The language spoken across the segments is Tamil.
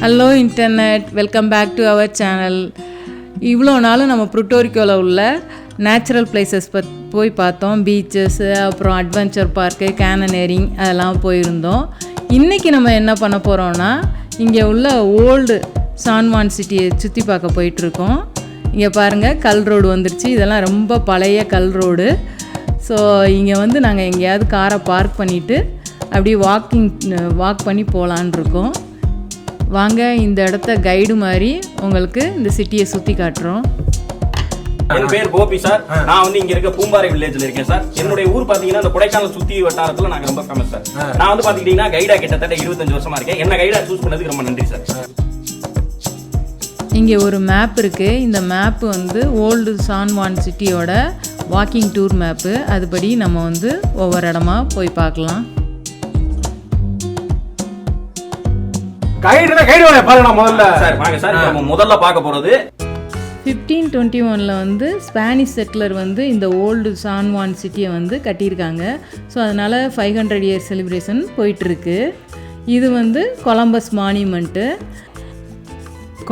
Hello internet, welcome back to our channel. இவ்வளோ நாளும் நம்ம புர்ட்டோரிக்கோவில் உள்ள நேச்சுரல் பிளேசஸ் போய் பார்த்தோம். பீச்சஸ்ஸு, அப்புறம் அட்வென்ச்சர் பார்க்கு, கேனனரிங் அதெல்லாம் போயிருந்தோம். இன்றைக்கி நம்ம என்ன பண்ண போகிறோன்னா, இங்கே உள்ள ஓல்டு சான் வான் சிட்டியை சுற்றி பார்க்க போயிட்டுருக்கோம். இங்கே பாருங்கள், கல் ரோடு வந்துருச்சு. இதெல்லாம் ரொம்ப பழைய கல் ரோடு. ஸோ இங்கே வந்து நாங்கள் எங்கேயாவது காரை பார்க் பண்ணிவிட்டு அப்படியே வாக் பண்ணி போகலான் இருக்கோம். வாங்க, இந்த இடத்த கைடு மாதிரி உங்களுக்கு இந்த சிட்டியை சுற்றி காட்டுறோம். என் பேர் கோபி சார். நான் வந்து இங்க இருக்க பூம்பாறை வில்லேஜ்ல இருக்கேன் சார். என்னுடைய ஊர் பாத்தீங்கன்னா இந்த கொடைக்கானல் சுத்தி வட்டாரத்துல நாங்க ரொம்ப ஃபேமஸ் சார். நான் வந்து பாத்தீங்கன்னா கைடா கிட்டத்தட்ட 25 வருஷமா இருக்கேன். என்ன கைடா சூஸ் பண்ணதுக்கு ரொம்ப நன்றி சார். இங்கே ஒரு மேப் இருக்குது. இந்த மேப்பு வந்து ஓல்டு சான் வான் சிட்டியோட வாக்கிங் டூர் மேப்பு. அதுபடி நம்ம வந்து ஒவ்வொரு இடமா போய் பார்க்கலாம். முதல்ல பார்க்க போறது 1521 வந்து ஸ்பானிஷ் செட்டிலர் வந்து இந்த ஓல்டு சான் வான் சிட்டியை வந்து கட்டியிருக்காங்க. ஸோ அதனால் 500 இயர் செலிப்ரேஷன் போயிட்டுருக்கு. இது வந்து கொலம்பஸ் மான்யூமெண்ட்டு.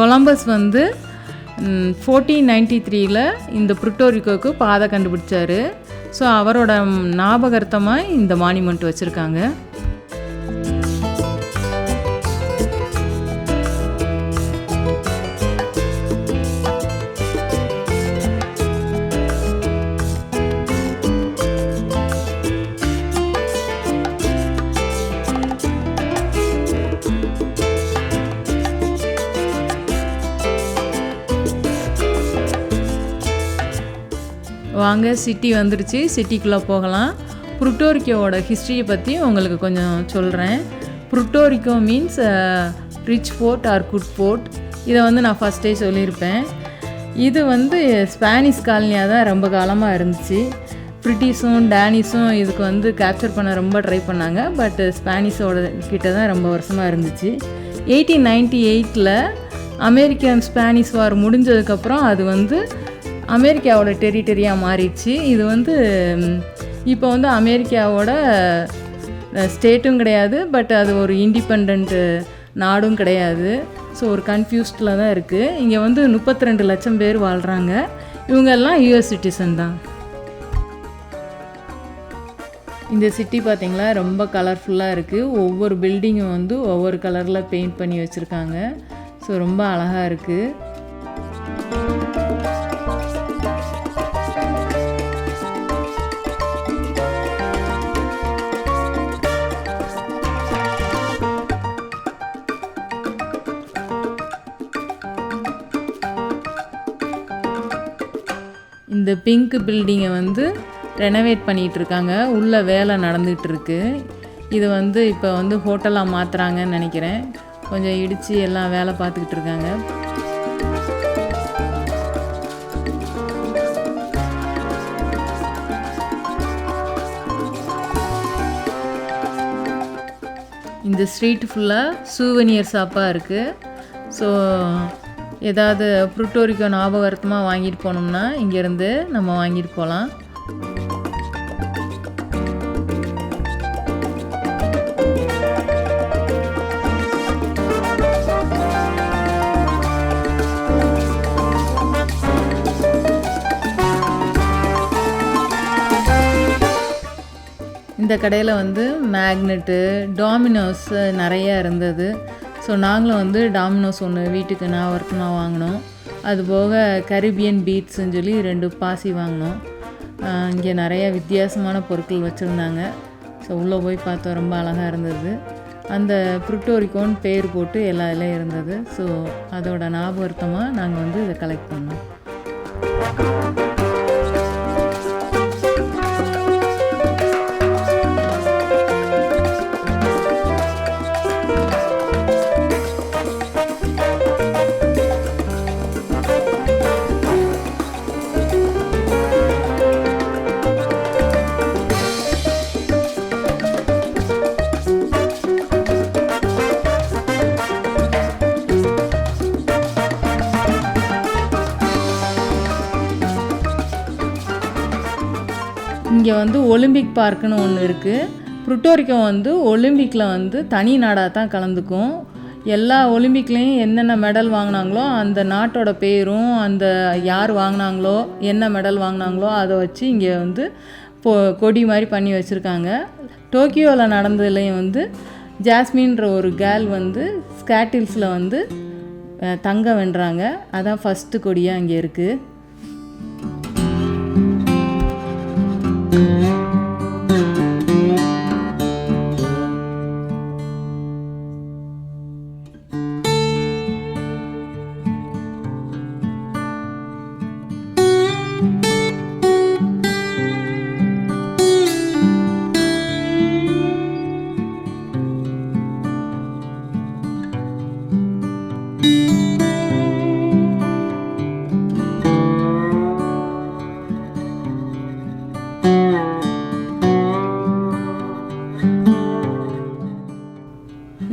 கொலம்பஸ் வந்து 1493 இந்த புர்ட்டோரிக்கோவுக்கு பாதை கண்டுபிடிச்சார். ஸோ அவரோட ஞாபகார்த்தமாக இந்த மான்யூமெண்ட் வச்சுருக்காங்க. வாங்க, சிட்டி வந்துருச்சு. சிட்டிக்குள்ளே போகலாம். புர்ட்டோரிக்கோவோட ஹிஸ்ட்ரியை பற்றி உங்களுக்கு கொஞ்சம் சொல்கிறேன். Puerto Rico means rich port or good port. இதை வந்து நான் ஃபஸ்ட்டே சொல்லியிருப்பேன். இது வந்து ஸ்பானிஷ் காலனியாக தான் ரொம்ப காலமாக இருந்துச்சு. பிரிட்டிஷும் டேனிஷும் இதுக்கு வந்து கேப்சர் பண்ண ரொம்ப ட்ரை பண்ணாங்க. பட் ஸ்பானிஷோட கிட்ட தான் ரொம்ப வருஷமாக இருந்துச்சு. 1898 அமெரிக்கன் ஸ்பானிஷ் வார் முடிஞ்சதுக்கப்புறம் அது வந்து அமெரிக்காவோட டெரிட்டரியாக மாறிடுச்சு. இது வந்து இப்போ வந்து அமெரிக்காவோட ஸ்டேட்டும் கிடையாது, பட் அது ஒரு இண்டிபெண்ட் நாடும் கிடையாது. ஸோ ஒரு கன்ஃபியூஸ்டில் தான் இருக்குது. இங்கே வந்து 32 லட்சம் பேர் வாழ்கிறாங்க. இவங்கெல்லாம் யூஎஸ் சிட்டிசன் தான். இந்த சிட்டி பார்த்திங்களா, ரொம்ப கலர்ஃபுல்லாக இருக்குது. ஒவ்வொரு பில்டிங்கும் வந்து ஒவ்வொரு கலரில் பெயிண்ட் பண்ணி வச்சுருக்காங்க. ஸோ ரொம்ப அழகாக இருக்குது. இந்த பிங்க் பில்டிங்கை வந்து ரெனோவேட் பண்ணிகிட்ருக்காங்க. உள்ள வேலை நடந்துகிட்ருக்கு. இது வந்து இப்போ வந்து ஹோட்டலாக மாற்றுறாங்கன்னு நினைக்கிறேன். கொஞ்சம் இடித்து எல்லாம் வேலை பார்த்துக்கிட்டு இருக்காங்க. இந்த ஸ்ட்ரீட் ஃபுல்லாக சூவனியர் ஷாப்பாக இருக்குது. ஸோ ஏதாவது புர்ட்டோரிக்கோ ஞாபகார்த்தமாக வாங்கிட்டு போனோம்னா இங்கேருந்து நம்ம வாங்கிட்டு போகலாம். இந்த கடையில் வந்து மேக்னெட்டு, டாமினோஸ் நிறையா இருந்தது. ஸோ நாங்களும் வந்து டாமினோஸ் ஒன்று வீட்டுக்கு ஞாபகமாக வாங்கினோம். அதுபோக கரீபியன் பீட்ஸ்ன்னு சொல்லி 2 பாசி வாங்கினோம். இங்கே நிறையா வித்தியாசமான பொருட்கள் வச்சுருந்தாங்க. ஸோ உள்ளே போய் பார்த்தோம், ரொம்ப அழகாக இருந்தது. அந்த புர்ட்டோரிக்கோன்னு பேர் போட்டு எல்லா இதிலையும் இருந்தது. ஸோ அதோட ஞாபகார்த்தமாக நாங்கள் வந்து இதை கலெக்ட் பண்ணோம். இங்கே வந்து ஒலிம்பிக் பார்க்குன்னு ஒன்று இருக்குது. புர்ட்டோரிக்கோ வந்து ஒலிம்பிக்கில் வந்து தனி நாடாக தான் கலந்துக்கும். எல்லா ஒலிம்பிக்லேயும் என்னென்ன மெடல் வாங்கினாங்களோ அந்த நாட்டோட பேரும் அந்த யார் வாங்கினாங்களோ என்ன மெடல் வாங்கினாங்களோ அதை வச்சு இங்கே வந்து கொடி மாதிரி பண்ணி வச்சுருக்காங்க. டோக்கியோவில் நடந்ததுலேயும் வந்து ஜாஸ்மின்ற ஒரு கேர்ள் வந்து ஸ்கேட்டில்ஸில் வந்து தங்கம் வென்றாங்க. அதான் ஃபஸ்ட்டு கொடியாக இங்கே இருக்குது.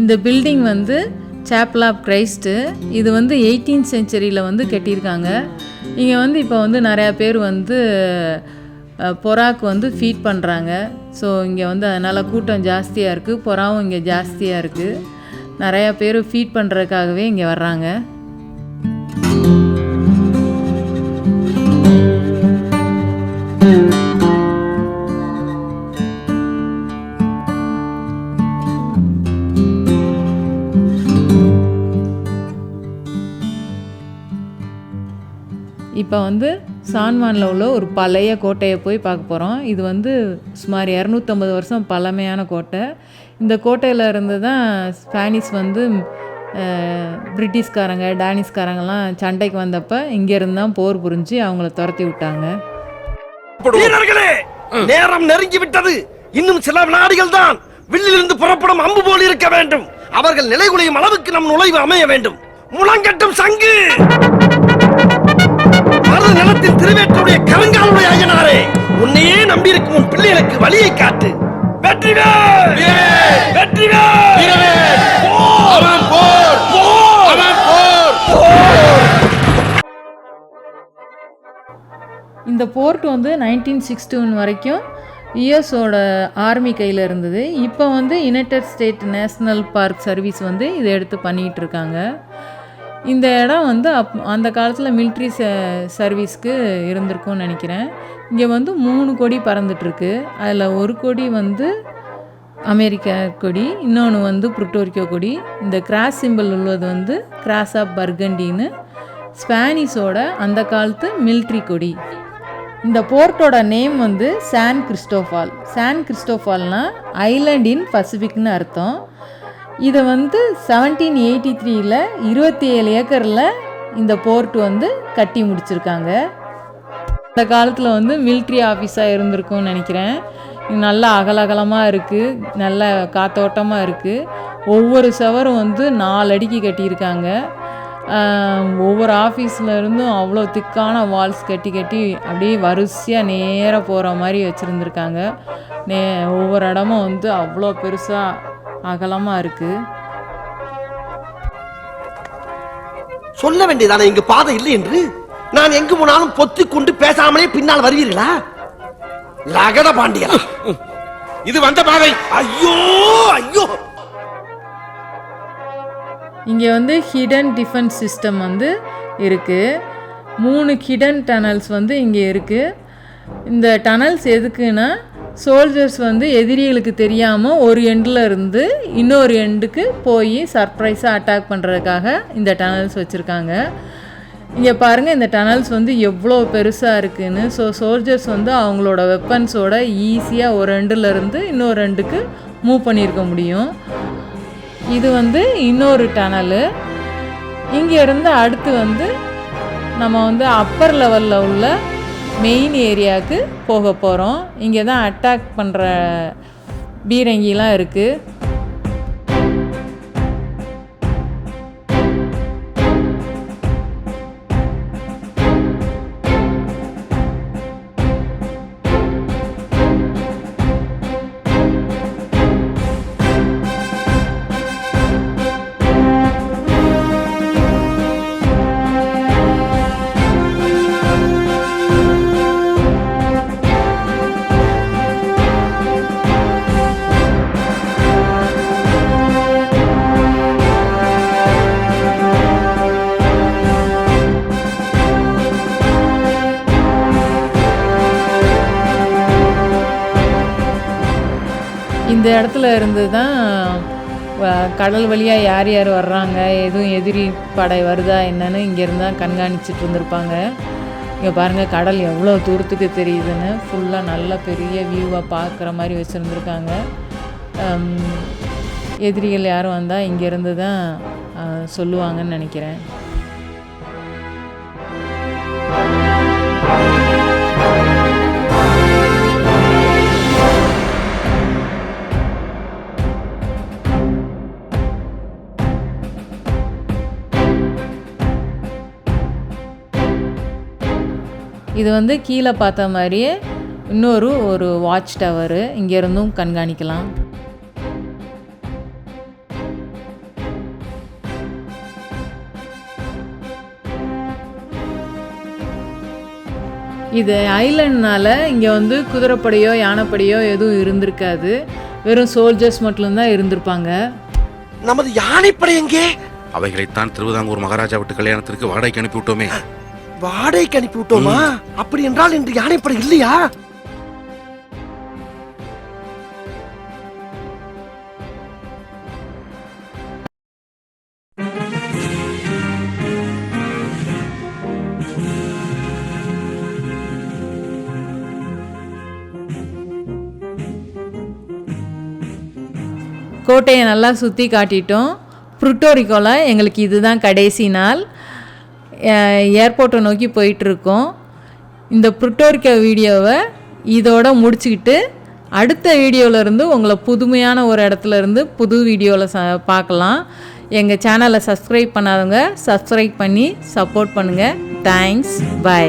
இந்த பில்டிங் வந்து சாப்பல் ஆஃப் கிரைஸ்ட்டு. இது வந்து 18th செஞ்சுரியில் வந்து கட்டியிருக்காங்க. இங்கே வந்து இப்போ வந்து நிறையா பேர் வந்து புறாக்கு வந்து ஃபீட் பண்ணுறாங்க. ஸோ இங்கே வந்து அதனால் கூட்டம் ஜாஸ்தியாக இருக்குது. புறாவும் இங்கே ஜாஸ்தியாக இருக்குது. நிறையா பேர் ஃபீட் பண்ணுறதுக்காகவே இங்கே வர்றாங்க. இப்போ வந்து சான்வானில் உள்ள ஒரு பழைய கோட்டையை போய் பார்க்க போகிறோம். இது வந்து சுமார் 250 வருஷம் பழமையான கோட்டை. இந்த கோட்டையில் இருந்து தான் ஸ்பானிஷ் வந்து பிரிட்டிஷ்காரங்க டேனிஷ்காரங்கெல்லாம் சண்டைக்கு வந்தப்போ இங்கேருந்து தான் போர் புரிஞ்சு அவங்கள துரத்தி விட்டாங்க. நேரம் நெருங்கி விட்டது. இன்னும் சில வினாடிகள் தான். வில்லிலிருந்து புறப்படும் அம்பு போல் இருக்க வேண்டும். அவர்கள் நிலைகுலையும் அளவுக்கு நம் நுழைவு அமைய வேண்டும். முழங்கட்டும் சங்கு. மறு நிலத்தில் திருவேற்றுடைய கருங்காலுடைய ஐயனாரே, உன்னையே நம்பியிருக்கும் உன் பிள்ளைகளுக்கு வழியை காட்டு. வெற்றிவேல்! வெற்றிவேல்! இந்த போர்ட் வந்து 1961 வரைக்கும் யுஎஸோட ஆர்மி கையில் இருந்தது. இப்போ வந்து United state national park service வந்து இதை எடுத்து பண்ணிகிட்டு இருக்காங்க. இந்த இடம் வந்து அந்த காலத்தில் மிலிட்ரி சர்வீஸ்க்கு இருந்திருக்கும்னு நினைக்கிறேன். இங்கே வந்து 3 கொடி பறந்துட்டுருக்கு. அதில் ஒரு கொடி வந்து அமெரிக்கா கொடி, இன்னொன்று வந்து புர்ட்டோரிக்கோ கொடி. இந்த கிராஸ் சிம்பிள் உள்ளது வந்து கிராஸ் ஆஃப் பர்கண்டின்னு ஸ்பானிஷோட அந்த காலத்து மிலிட்ரி கொடி. இந்த போர்ட்டோட நேம் வந்து சான் கிறிஸ்டோஃபால். சான் கிறிஸ்டோஃபால்னால் ஐலண்ட் இன் பசிபிக்னு அர்த்தம். இதை வந்து 1783ல் 27 ஏக்கரில் இந்த போர்ட் வந்து கட்டி முடிச்சிருக்காங்க. அந்த காலத்தில் வந்து மிலிட்ரி ஆஃபீஸாக இருந்திருக்கும்னு நினைக்கிறேன். நல்லா அகலகலமாக இருக்குது, நல்ல காத்தோட்டமாக இருக்குது. ஒவ்வொரு சவரும் வந்து 4 அடிக்கு கட்டியிருக்காங்க. ஒவ்வொரு ஆஃபீஸில் இருந்தும் அவ்வளோ திக்கான வால்ஸ் கட்டி அப்படியே வரிசையாக நேராக போகிற மாதிரி வச்சுருந்துருக்காங்க. ஒவ்வொரு இடமும் வந்து அவ்வளோ பெருசாக அகலமாக இருக்குது. சொல்ல வேண்டியதானே இங்கு பாதை இல்லை என்று? நான் எங்கு போனாலும் பொத்தி கொண்டு பேசாமலே பின்னால் வருவீர்களா? லகட பாண்டியா, இது வந்த பாதை. ஐயோ ஐயோ! இங்கே வந்து ஹிடன் டிஃபென்ஸ் சிஸ்டம் வந்து இருக்குது. 3 ஹிடன் டனல்ஸ் வந்து இங்கே இருக்குது. இந்த டனல்ஸ் எதுக்குன்னா சோல்ஜர்ஸ் வந்து எதிரிகளுக்கு தெரியாமல் ஒரு எண்டில் இருந்து இன்னொரு எண்டுக்கு போய் சர்ப்ரைஸாக அட்டாக் பண்ணுறதுக்காக இந்த டனல்ஸ் வச்சுருக்காங்க. இங்கே பாருங்கள், இந்த டனல்ஸ் வந்து எவ்வளோ பெருசாக இருக்குதுன்னு. ஸோ சோல்ஜர்ஸ் வந்து அவங்களோட வெப்பன்ஸோட ஈஸியாக ஒரு எண்டில் இருந்து இன்னொரு எண்டுக்கு மூவ் பண்ணியிருக்க முடியும். இது வந்து இன்னொரு டனலு. இங்கேருந்து அடுத்து வந்து நம்ம வந்து அப்பர் லெவலில் உள்ள மெயின் ஏரியாவுக்கு போக போகிறோம். இங்கே தான் அட்டாக் பண்ணுற பீரங்கிலாம் இருக்குது. இந்த இடத்துல இருந்து தான் கடல் வழியாக யார் யார் வர்றாங்க, எதுவும் எதிரி படை வருதா என்னன்னு இங்கேருந்து தான் கண்காணிச்சிட்டு இருந்திருப்பாங்க. இங்கே பாருங்கள் கடல் எவ்வளோ தூரத்துக்கு தெரியுதுன்னு, ஃபுல்லாக நல்ல பெரிய வியூவாக பார்க்குற மாதிரி வச்சுருந்துருக்காங்க. எதிரிகள் யாரும் வந்தால் இங்கேருந்து தான் சொல்லுவாங்கன்னு நினைக்கிறேன். இது வந்து கீழே பார்த்த மாதிரியே ஒரு வாட்ச் டவரு, இங்கேருந்தும் கண்காணிக்கலாம். இது ஐலண்ட்னால இங்கே வந்து குதிரைப்படையோ யானைப்படையோ எதுவும் இருந்திருக்காது, வெறும் சோல்ஜர்ஸ் மட்டும்தான் இருந்திருப்பாங்க. நமது யானைப்படை எங்கே? அவைகளைத்தான் திருவிதாங்கூர் மகாராஜா விட்டு கல்யாணத்திற்கு வாடகைக்கு அனுப்பி விட்டோமே. வாடகைக்கு அனுப்பி விட்டோமா? அப்படி என்றால் இன்று யானைப்படை இல்லையா? கோட்டையை நல்லா சுற்றி காட்டிட்டோம். புர்ட்டோரிக்கோவில் எங்களுக்கு இதுதான் கடைசி நாள். ஏர்போர்ட்டை நோக்கி போயிட்டுருக்கோம். இந்த புர்ட்டோரிக்கோ வீடியோவை இதோட முடிச்சுக்கிட்டு அடுத்த வீடியோவிலேருந்து உங்களை புதுமையான ஒரு இடத்துலேருந்து புது வீடியோவில் பார்க்கலாம். எங்கள் சேனலை சப்ஸ்கிரைப் பண்ணாதவங்க சப்ஸ்கிரைப் பண்ணி சப்போர்ட் பண்ணுங்கள். தேங்க்ஸ். பை.